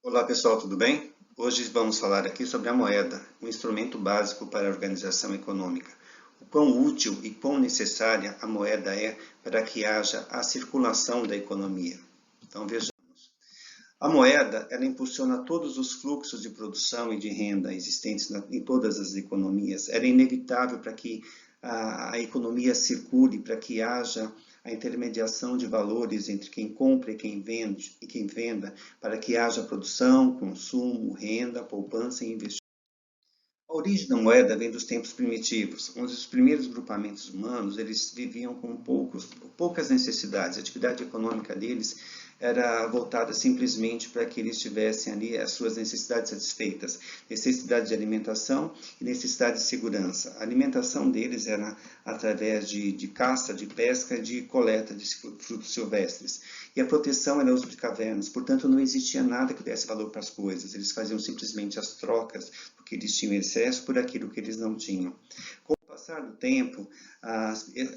Olá pessoal, tudo bem? Hoje vamos falar aqui sobre a moeda, um instrumento básico para a organização econômica. O quão útil e quão necessária a moeda é para que haja a circulação da economia. Então vejamos. A moeda, ela impulsiona todos os fluxos de produção e de renda existentes em todas as economias. Ela é inevitável para que a economia circule, para que haja a intermediação de valores entre quem compra e quem venda, para que haja produção, consumo, renda, poupança e investimento. A origem da moeda vem dos tempos primitivos, onde os primeiros grupamentos humanos eles viviam com poucas necessidades. A atividade econômica deles era voltada simplesmente para que eles tivessem ali as suas necessidades satisfeitas, necessidade de alimentação e necessidade de segurança. A alimentação deles era através de caça, de pesca, de coleta de frutos silvestres. E a proteção era o uso de cavernas, portanto não existia nada que desse valor para as coisas, eles faziam simplesmente as trocas, porque eles tinham excesso por aquilo que eles não tinham. Com o passar do tempo,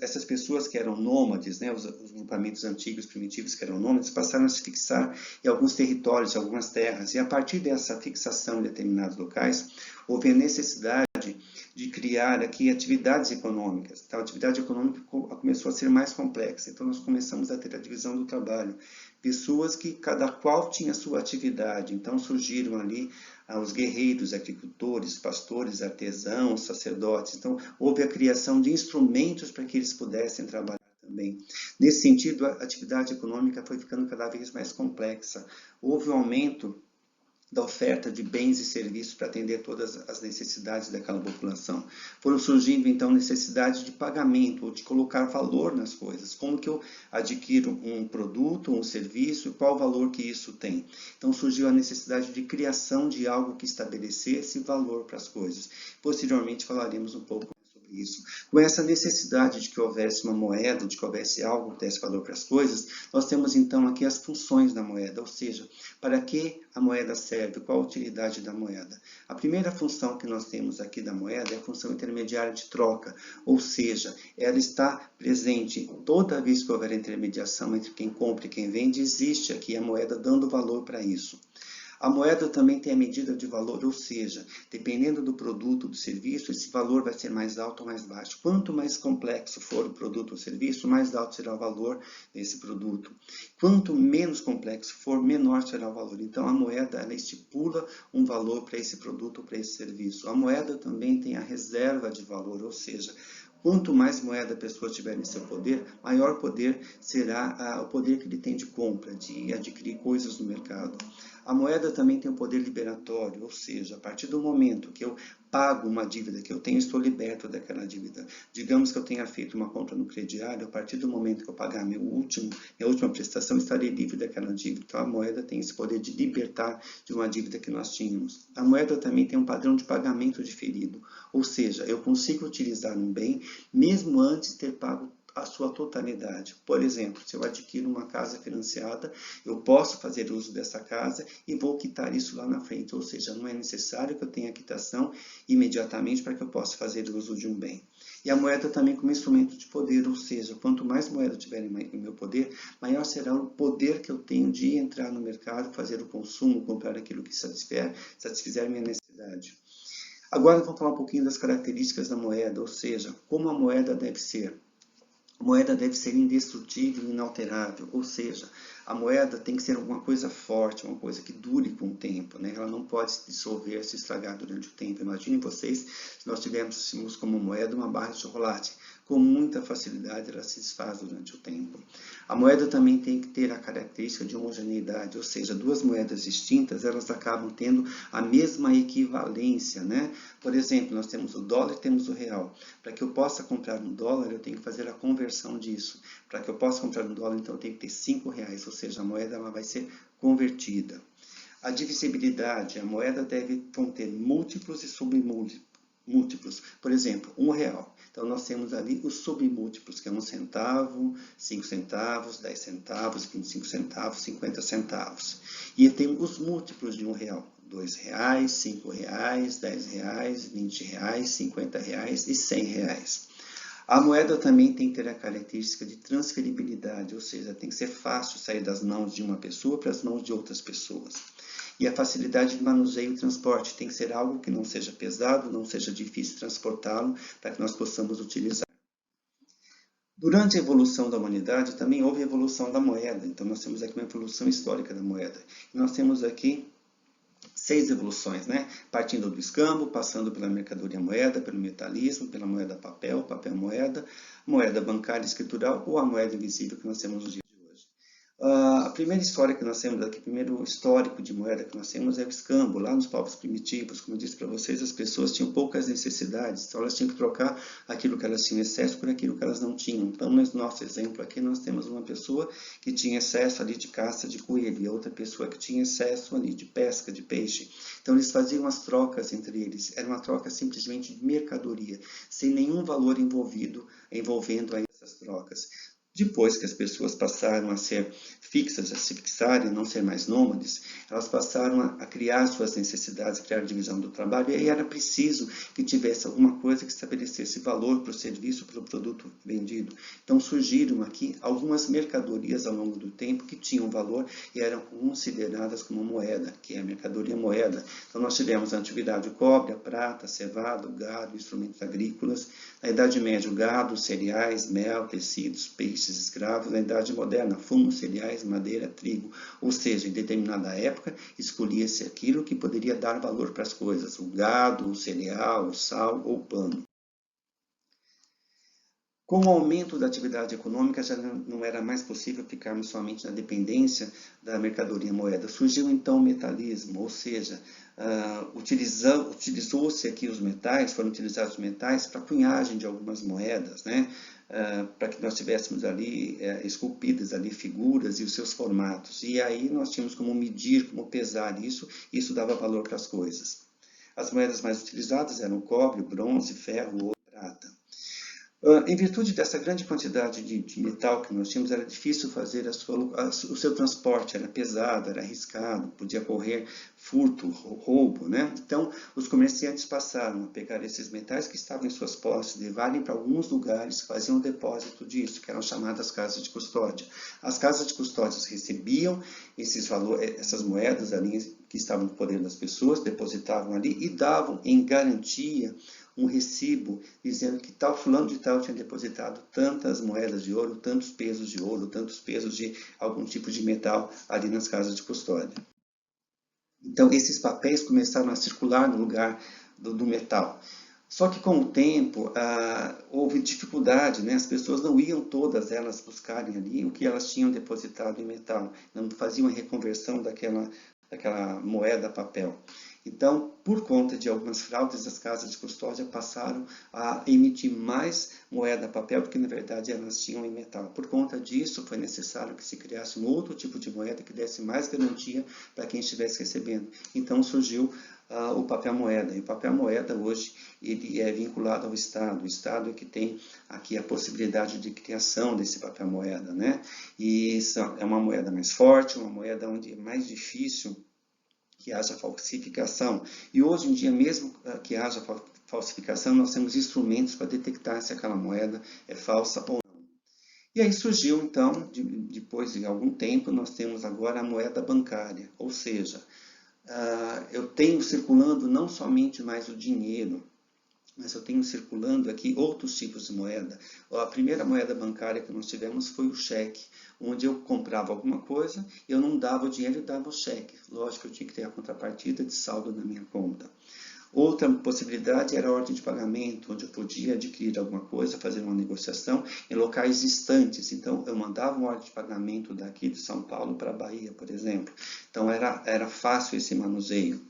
essas pessoas que eram nômades, né, os grupamentos antigos, primitivos que eram nômades, passaram a se fixar em alguns territórios, em algumas terras, e a partir dessa fixação em determinados locais, houve a necessidade de criar aqui atividades econômicas. Então, a atividade econômica começou a ser mais complexa. Então, nós começamos a ter a divisão do trabalho. Pessoas que cada qual tinha a sua atividade. Então, surgiram ali os guerreiros, agricultores, pastores, artesãos, sacerdotes. Então, houve a criação de instrumentos para que eles pudessem trabalhar também. Nesse sentido, a atividade econômica foi ficando cada vez mais complexa. Houve um aumento da oferta de bens e serviços para atender todas as necessidades daquela população. Foram surgindo, então, necessidades de pagamento, ou de colocar valor nas coisas. Como que eu adquiro um produto, um serviço, e qual o valor que isso tem? Então, surgiu a necessidade de criação de algo que estabelecesse valor para as coisas. Posteriormente, falaremos um pouco sobre isso. Com essa necessidade de que houvesse uma moeda, de que houvesse algo que desse valor para as coisas, nós temos, então, aqui as funções da moeda, ou seja, para que a moeda serve, qual a utilidade da moeda. A primeira função que nós temos aqui da moeda é a função intermediária de troca, ou seja, ela está presente toda vez que houver intermediação entre quem compra e quem vende, existe aqui a moeda dando valor para isso. A moeda também tem a medida de valor, ou seja, dependendo do produto, do serviço, esse valor vai ser mais alto ou mais baixo. Quanto mais complexo for o produto ou serviço, mais alto será o valor desse produto. Quanto menos complexo for, menor será o valor. Então, a moeda ela estipula um valor para esse produto ou para esse serviço. A moeda também tem a reserva de valor, ou seja, quanto mais moeda a pessoa tiver em seu poder, maior poder será o poder que ele tem de compra, de adquirir coisas no mercado. A moeda também tem o poder liberatório, ou seja, a partir do momento que eu pago uma dívida que eu tenho, estou liberto daquela dívida. Digamos que eu tenha feito uma compra no crediário, a partir do momento que eu pagar minha última prestação, estarei livre daquela dívida. Então, a moeda tem esse poder de libertar de uma dívida que nós tínhamos. A moeda também tem um padrão de pagamento diferido, ou seja, eu consigo utilizar um bem mesmo antes de ter pago a sua totalidade. Por exemplo, se eu adquiro uma casa financiada, eu posso fazer uso dessa casa e vou quitar isso lá na frente, ou seja, não é necessário que eu tenha a quitação imediatamente para que eu possa fazer uso de um bem. E a moeda também como instrumento de poder, ou seja, quanto mais moeda eu tiver em meu poder, maior será o poder que eu tenho de entrar no mercado, fazer o consumo, comprar aquilo que satisfizer minha necessidade. Agora vamos falar um pouquinho das características da moeda, ou seja, como a moeda deve ser. A moeda deve ser indestrutível e inalterável, ou seja, a moeda tem que ser alguma coisa forte, uma coisa que dure com o tempo, né? Ela não pode se dissolver, se estragar durante o tempo. Imaginem vocês se nós tivéssemos como moeda uma barra de chocolate. Com muita facilidade ela se desfaz durante o tempo. A moeda também tem que ter a característica de homogeneidade, ou seja, duas moedas distintas, elas acabam tendo a mesma equivalência, né? Por exemplo, nós temos o dólar e temos o real. Para que eu possa comprar um dólar, eu tenho que fazer a conversão disso. Para que eu possa comprar um dólar, então eu tenho que ter R$ 5, ou seja, a moeda ela vai ser convertida. A divisibilidade, a moeda deve conter múltiplos e submúltiplos. Por exemplo, R$ 1. Então, nós temos ali os submúltiplos, que é 1 centavo, 5 centavos, 10 centavos, 25 centavos, 50 centavos. E tem os múltiplos de R$ 1. R$ 2, R$ 5, R$ 10, R$ 20, R$ 50 e R$ 100. A moeda também tem que ter a característica de transferibilidade, ou seja, tem que ser fácil sair das mãos de uma pessoa para as mãos de outras pessoas. E a facilidade de manuseio e transporte tem que ser algo que não seja pesado, não seja difícil transportá-lo, para que nós possamos utilizar. Durante a evolução da humanidade, também houve a evolução da moeda. Então, nós temos aqui uma evolução histórica da moeda. E nós temos aqui 6 evoluções, né? Partindo do escambo, passando pela mercadoria moeda, pelo metalismo, pela moeda papel, papel moeda, moeda bancária escritural ou a moeda invisível que nós temos nos dias de hoje. A primeira história que nós temos aqui, o primeiro histórico de moeda que nós temos é o escambo. Lá nos povos primitivos, como eu disse para vocês, as pessoas tinham poucas necessidades, então elas tinham que trocar aquilo que elas tinham excesso por aquilo que elas não tinham. Então, no nosso exemplo aqui, nós temos uma pessoa que tinha excesso ali de caça de coelho e outra pessoa que tinha excesso ali de pesca de peixe. Então, eles faziam as trocas entre eles. Era uma troca simplesmente de mercadoria, sem nenhum valor envolvendo aí essas trocas. Depois que as pessoas passaram a ser fixas, a se fixarem, não ser mais nômades, elas passaram a criar suas necessidades, criar a divisão do trabalho, e aí era preciso que tivesse alguma coisa que estabelecesse valor para o serviço, para o produto vendido. Então surgiram aqui algumas mercadorias ao longo do tempo que tinham valor e eram consideradas como moeda, que é a mercadoria moeda. Então nós tivemos na antiguidade o cobre, a prata, cevado, gado, instrumentos agrícolas. Na Idade Média, o gado, cereais, mel, tecidos, peixes, escravos. Na Idade Moderna, fumo, cereais, madeira, trigo. Ou seja, em determinada época, escolhia-se aquilo que poderia dar valor para as coisas, o gado, o cereal, o sal ou o pano. Com o aumento da atividade econômica, já não era mais possível ficarmos somente na dependência da mercadoria moeda. Surgiu então o metalismo, ou seja, utilizou-se aqui os metais, foram utilizados os metais para a cunhagem de algumas moedas, né? Para que nós tivéssemos ali esculpidas ali figuras e os seus formatos. E aí nós tínhamos como medir, como pesar isso, e isso dava valor para as coisas. As moedas mais utilizadas eram o cobre, o bronze, ferro, ouro, prata. Em virtude dessa grande quantidade de metal que nós tínhamos, era difícil fazer o seu transporte, era pesado, era arriscado, podia correr furto, roubo, né? Então, os comerciantes passaram a pegar esses metais que estavam em suas posses, levarem para alguns lugares, faziam um depósito disso, que eram chamadas casas de custódia. As casas de custódia recebiam essas moedas ali que estavam no poder das pessoas, depositavam ali e davam em garantia um recibo dizendo que tal fulano de tal tinha depositado tantas moedas de ouro, tantos pesos de ouro, tantos pesos de algum tipo de metal ali nas casas de custódia. Então, esses papéis começaram a circular no lugar do metal. Só que com o tempo houve dificuldade, né? As pessoas não iam todas elas buscarem ali o que elas tinham depositado em metal, não faziam a reconversão daquela moeda a papel. Então, por conta de algumas fraudes, as casas de custódia passaram a emitir mais moeda a papel do que, na verdade, elas tinham em metal. Por conta disso, foi necessário que se criasse um outro tipo de moeda que desse mais garantia para quem estivesse recebendo. Então, surgiu o papel moeda. E o papel moeda, hoje, ele é vinculado ao Estado. O Estado é que tem aqui a possibilidade de criação desse papel moeda, né? E isso é uma moeda mais forte, uma moeda onde é mais difícil que haja falsificação. E hoje em dia, mesmo que haja falsificação, nós temos instrumentos para detectar se aquela moeda é falsa ou não. E aí surgiu, então, depois de algum tempo, nós temos agora a moeda bancária, ou seja, eu tenho circulando não somente mais o dinheiro, mas eu tenho circulando aqui outros tipos de moeda. A primeira moeda bancária que nós tivemos foi o cheque, onde eu comprava alguma coisa, eu não dava o dinheiro, eu dava o cheque. Lógico, eu tinha que ter a contrapartida de saldo na minha conta. Outra possibilidade era a ordem de pagamento, onde eu podia adquirir alguma coisa, fazer uma negociação em locais distantes. Então, eu mandava uma ordem de pagamento daqui de São Paulo para a Bahia, por exemplo. Então, era fácil esse manuseio.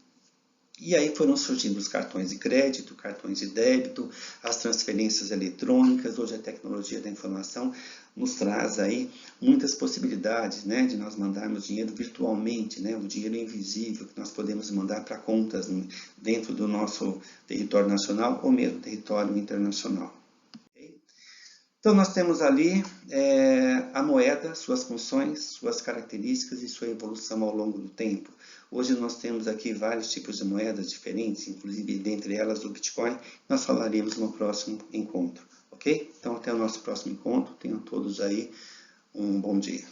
E aí foram surgindo os cartões de crédito, cartões de débito, as transferências eletrônicas. Hoje a tecnologia da informação nos traz aí muitas possibilidades, né, de nós mandarmos dinheiro virtualmente, né, o dinheiro invisível que nós podemos mandar para contas dentro do nosso território nacional ou mesmo território internacional. Então, nós temos ali a moeda, suas funções, suas características e sua evolução ao longo do tempo. Hoje nós temos aqui vários tipos de moedas diferentes, inclusive dentre elas o Bitcoin. Nós falaremos no próximo encontro, ok? Então, até o nosso próximo encontro. Tenham todos aí um bom dia.